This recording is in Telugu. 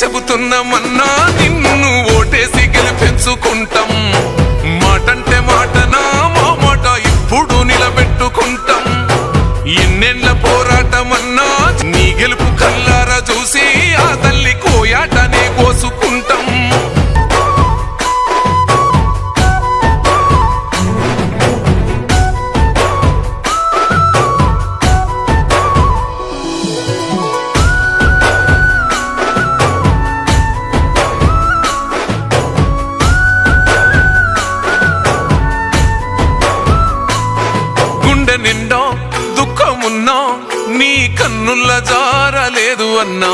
చెబుతున్నామన్నా నిన్ను ఓటేసి గెలిపించుకుంటాం. మాటంటే మాటనా మా మాట ఇప్పుడు నిలబెట్టుకుంటాం. ఎన్నెళ్ళ పోరాటమన్నా నీ గెలుపు కల్లారా చూసి ఆ తల్లి కోయాటనే కోసుకుంటాం. నిండా దుఃఖమున్నా నీ కన్నుల జారలేదు అన్నా.